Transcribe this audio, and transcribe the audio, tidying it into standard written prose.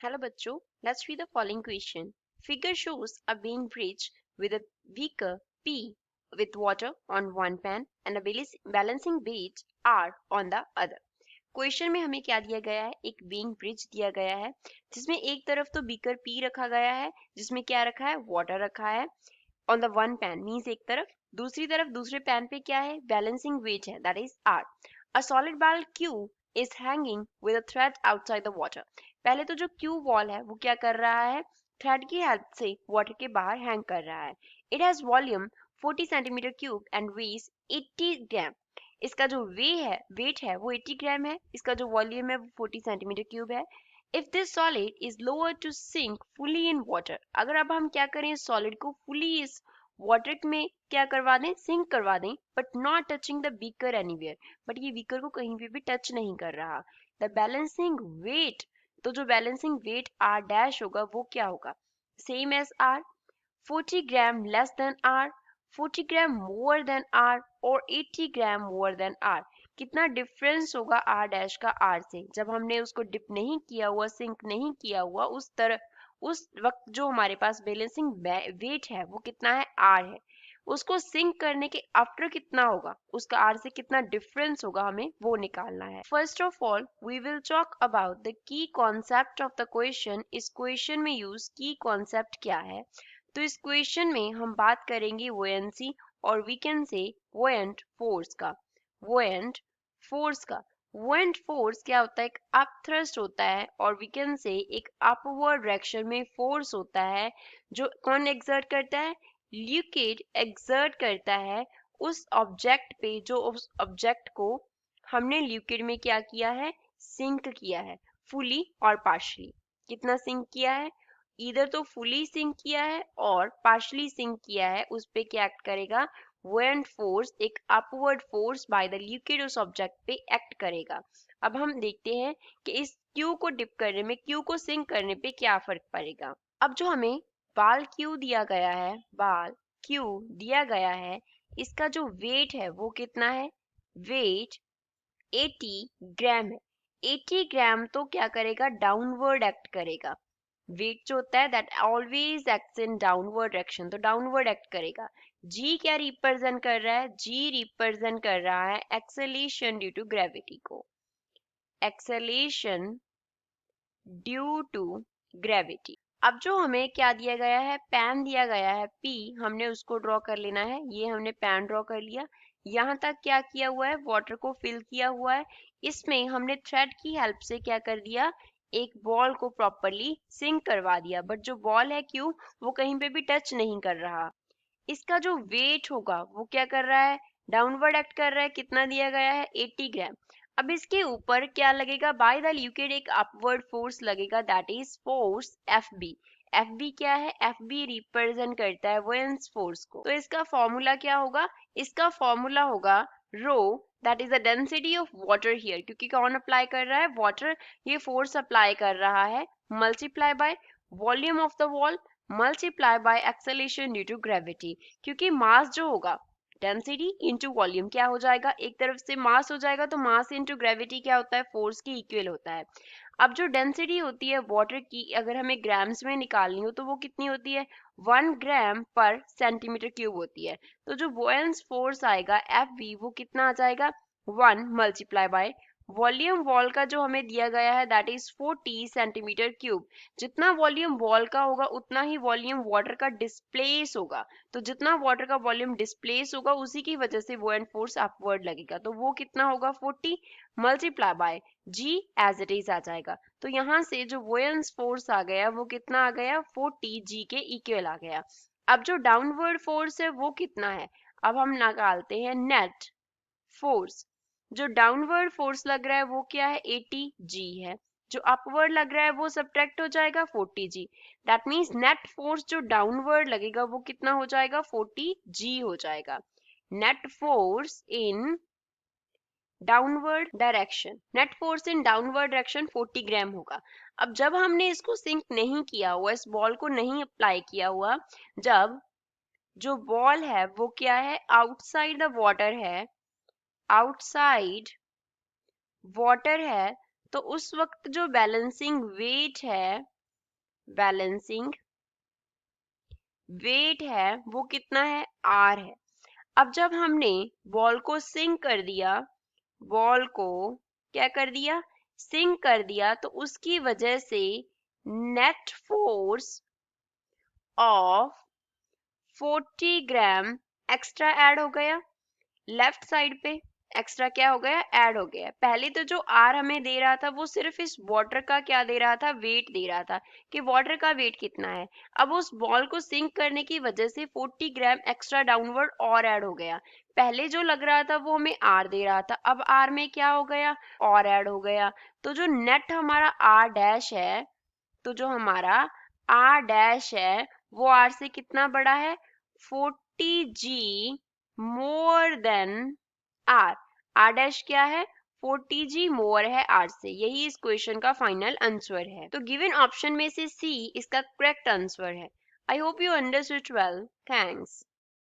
Hello बच्चों, let's read the following question. Figure shows a weighing bridge with a beaker P with water on one pan and a balancing weight R on the other. Question में हमें क्या दिया गया है, एक weighing bridge दिया गया है जिसमें एक तरफ तो बीकर P रखा गया है जिसमें क्या रखा है, वाटर रखा है on the one pan means एक तरफ, दूसरी तरफ दूसरे पैन पे क्या है, बैलेंसिंग वेट है that is R. A solid ball Q is hanging with a thread outside the water. पहले तो जो Q बॉल है वो क्या कर रहा है, थ्रेड की हेल्प से वाटर के बाहर हैंग कर रहा है. It has volume 40 centimetre cube and weighs 80 gram. इसका जो वेट है वो 80 ग्राम है, इसका जो वॉल्यूम है वो 40 सेंटीमीटर क्यूब है. If this solid is lower to sink fully in water, अगर अब हम क्या करें, सॉलिड को फुली इस वाटर में क्या करवा दें, सिंक करवा दें, but not touching the beaker anywhere, but ये बीकर को कहीं पे भी टच नहीं कर रहा. द बैलेंसिंग वेट, तो जो बैलेंसिंग वेट आर डैश होगा वो क्या होगा, same as R, 40 gram less than R, 40 gram more than R और 80 ग्राम मोर देन आर. कितना डिफरेंस होगा आर डैश का आर से, जब हमने उसको डिप नहीं किया हुआ, सिंक नहीं किया हुआ, उस वक्त जो हमारे पास बैलेंसिंग वेट है वो कितना है, आर है. उसको सिंक करने के आफ्टर कितना होगा, उसका आर से कितना डिफरेंस होगा, हमें वो निकालना है. First of all we will talk about the key concept of the question. इस क्वेश्चन में यूज की कॉन्सेप्ट क्या है, तो इस क्वेश्चन में हम बात करेंगे वोयंसी और वी कैन से वोयंट फोर्स का. वोयंट फोर्स का, वोयंट फोर्स क्या होता है, एक अप थ्रस्ट होता है और वी कैन से एक अपवर्ड डायरेक्शन में फोर्स होता है जो कौन एग्जर्ट करता है, लिक्विड एग्जर्ट करता है उस ऑब्जेक्ट पे जो उस ऑब्जेक्ट को हमने लिक्विड में क्या किया है, सिंक किया है, फुली और पार्शली. कितना सिंक किया है, इधर तो फुली सिंक किया है और पार्शली सिंक किया है, उस पे क्या एक्ट करेगा, buoyant फोर्स, एक upward force by the liquid उस ऑब्जेक्ट पे एक्ट करेगा. अब हम देखते हैं कि इस Q को डिप करने में, Q को सिंक करने पे क्या फर्क पड़ेगा. अब जो हमें बाल Q दिया गया है, बाल Q दिया गया है, इसका जो वेट है वो कितना है, वेट 80 ग्राम है. 80 ग्राम तो क्या करेगा, डाउनवर्ड एक्ट करेगा. वेट जो होता है that always acts in downward direction, तो डाउनवर्ड एक्ट करेगा. जी क्या रिप्रेजेंट कर रहा है, जी रिप्रेजेंट कर रहा है एक्सेलेरेशन ड्यू टू ग्रेविटी को, एक्सेलेरेशन ड्यू टू ग्रेविटी. अब जो हमें क्या दिया गया है, पैन दिया गया है P, हमने उसको ड्रॉ कर लेना है. ये हमने पैन ड्रॉ कर लिया. यहाँ तक क्या किया हुआ है, वाटर को फिल किया हुआ है. इसमें हमने थ्रेड की हेल्प से क्या कर दिया, एक बॉल को प्रॉपरली सिंक करवा दिया, बट जो बॉल है Q वो कहीं पे भी टच नहीं कर रहा. इसका जो वेट होगा वो क्या कर रहा है, डाउनवर्ड एक्ट कर रहा है. कितना दिया गया है, 80 ग्राम. अब इसके ऊपर क्या लगेगा, बाय द लिक्विड एक अपवर्ड फोर्स लगेगा that is force FB. FB क्या है, FB रिप्रेजेंट करता है वोयंस फोर्स को. तो इसका फॉर्मूला क्या होगा, इसका फॉर्मूला होगा rho, that is the density of water here, क्योंकि कौन अप्लाई कर रहा है, वाटर ये फोर्स अप्लाई कर रहा है, multiply by volume of the wall multiply by acceleration due to gravity. क्योंकि मास जो होगा, डेंसिटी इंटू वॉल्यूम क्या हो जाएगा, एक तरफ से मास हो जाएगा तो मास इंटू ग्रेविटी क्या होता है, फोर्स की इक्वल होता है. अब जो डेंसिटी होती है वाटर की, अगर हमें ग्राम्स में निकालनी हो तो वो कितनी होती है, 1 ग्राम पर सेंटीमीटर क्यूब होती है. तो जो बुओयंस फोर्स आएगा FB वो कितना आ जाएगा, 1 मल्टीप्लाई बाय वॉल्यूम वॉल का जो हमें दिया गया है दैट इज 40 सेंटीमीटर क्यूब. जितना वॉल्यूम वॉल का होगा उतना ही वॉल्यूम वाटर का डिस्प्लेस होगा, तो जितना वाटर का वॉल्यूम डिस्प्लेस होगा उसी की वजह से बुओयंट फोर्स अपवर्ड लगेगा. तो वो कितना होगा, 40 multiply by g as it is आ जाएगा. तो यहाँ से जो बुओयंस फोर्स आ गया वो कितना आ गया, 40 जी के इक्वल आ गया. अब जो डाउनवर्ड फोर्स है वो कितना है, अब हम निकालते हैं नेट फोर्स. जो डाउनवर्ड फोर्स लग रहा है वो क्या है, 80 जी है. जो अपवर्ड लग रहा है वो सब्ट्रैक्ट हो जाएगा 40 जी. दैट मीन्स नेट फोर्स जो डाउनवर्ड लगेगा वो कितना हो जाएगा, 40 जी हो जाएगा. Net force in downward direction, net force in downward direction 40 ग्राम होगा. अब जब हमने इसको सिंक नहीं किया हुआ, इस बॉल को नहीं अप्लाई किया हुआ, जब जो बॉल है वो क्या है, आउटसाइड द वाटर है, आउटसाइड वाटर है, तो उस वक्त जो बैलेंसिंग वेट है, बैलेंसिंग वेट है वो कितना है, R है। अब जब हमने बॉल को सिंक कर दिया, बॉल को क्या कर दिया, सिंक कर दिया, तो उसकी वजह से net force of 40 gram extra add हो गया। लेफ्ट साइड पे एक्स्ट्रा क्या हो गया, ऐड हो गया। पहले तो जो आर हमें दे रहा था वो सिर्फ इस वाटर का क्या दे रहा था, वेट दे रहा था कि वाटर का वेट कितना है। अब उस बॉल को सिंक करने की वजह से 40 ग्राम एक्स्ट्रा डाउनवर्ड और ऐड हो गया। पहले जो लग रहा था वो हमें आर दे रहा था, अब आर में क्या हो गया, और ऐड हो गया। तो जो नेट हमारा आर डैश है, तो जो हमारा आर डैश है वो आर से कितना बड़ा है, 40g more than R. R dash क्या है, 40g मोर है आर से। यही इस क्वेश्चन का फाइनल आंसर है। तो गिवन ऑप्शन में से सी इसका करेक्ट आंसर है। I hope you understood well. Thanks.